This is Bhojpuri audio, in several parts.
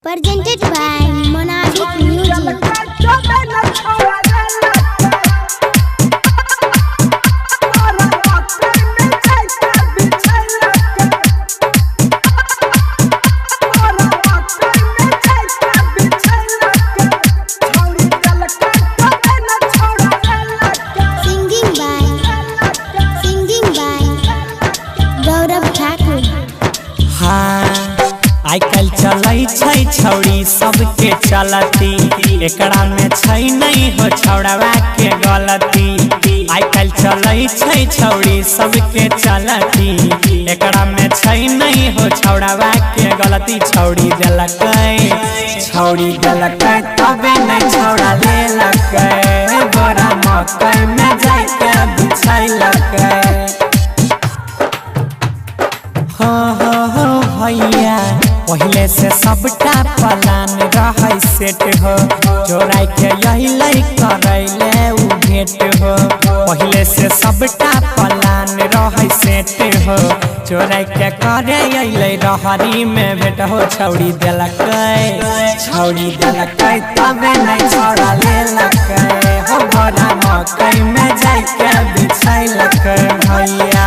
Presented by Monadic Music. आजकल चलै छै छौड़ी सबके चलती एकरा में छै नहीं हो छौड़वा के गलती। आजकल चलै छै छौड़ी सबके चलती एकरा में छै नहीं हो छौड़वा के गलती। छौड़ी देलकै तबे नहीं छौड़ा लेलकै बोरा मकई में जाके बिछैलकै। भैया पहले से सबटा प्लान रहे सेट हो चोराई के यही करैले उ भेट हो। पहले से सबटा प्लान रहे सेट हो चोराई के करे अइले रहरी में भेट हो। छौड़ी देलकै तबे नहीं छौड़ा लेलकै हो बोरा मकई में जाके बिछैलकै भैया।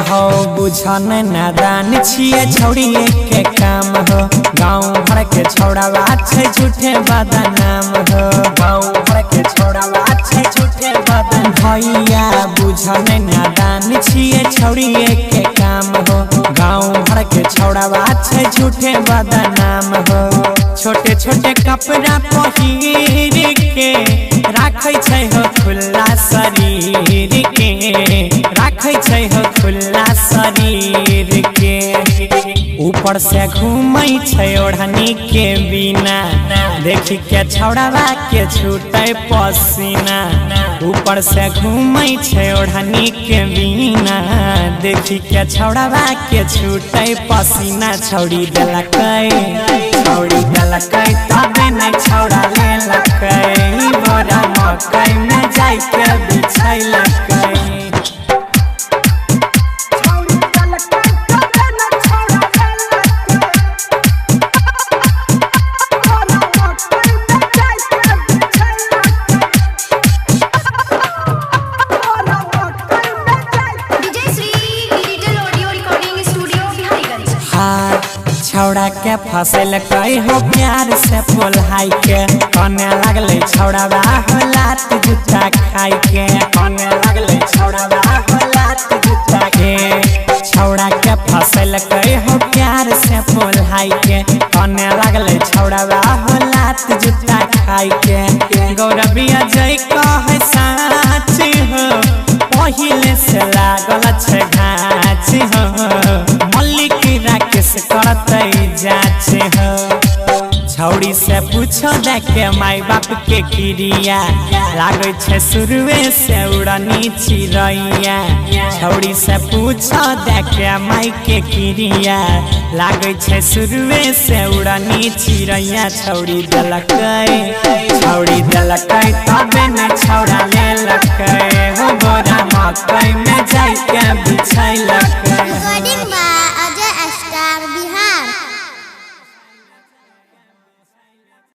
हो बुझन नादान छिए छौड़िए के काम हो गाँव भर के छौड़ावा छै झूठे बदनाम हो। गाँव भर के छौड़ावा छै झूठे बदनाम। भैया बुझन नादान छिए छौड़िए के काम हो गाँव भर के छौड़ावा छै झूठे बदनाम हो। छोटे छोटे कपड़ा पहिर के राखै छै हो खुला शरीर के राखै छै हो खुला शरीर के। ऊपर से घूमै छै ओढ़नी के बिना देखी के छौड़ावा के छूटे पसीना। ऊपर से घूमै छै ओढ़नी के बिना देखी के छौड़ावा के छूटे पसीना। छौड़ी देलकै तबे नहीं छौड़ा लेलकै बोरा मकई में जाके बिछैलकै। छौड़ा के फसल कई हो प्यार से पोल्हाई के कने लगले छौड़ावा हो लात जूता खाई के कने लगले छौड़ावा हो लात जूता के। छौड़ा के फसल कई हो प्यार से पोल्हाई के कने लगले छौड़ावा हो लात जूता खाई के। गौरविया जय कहे साच हो पहिले से लागल छै घाच हो मल्लिक राकेश करतै जाच हो। छौड़ी से पूछो देखे माई बाप के क्रिया लागै छै शुरुए से उड़नी चिड़ैया। छौड़ी से पूछो देखे माई के क्रिया लागै छै शुरुए से उड़नी चिड़ैया। छौड़ी देलकै तबे नहीं छौड़ा लेलकै हो बोरा मकई में जाके बिछैलकै।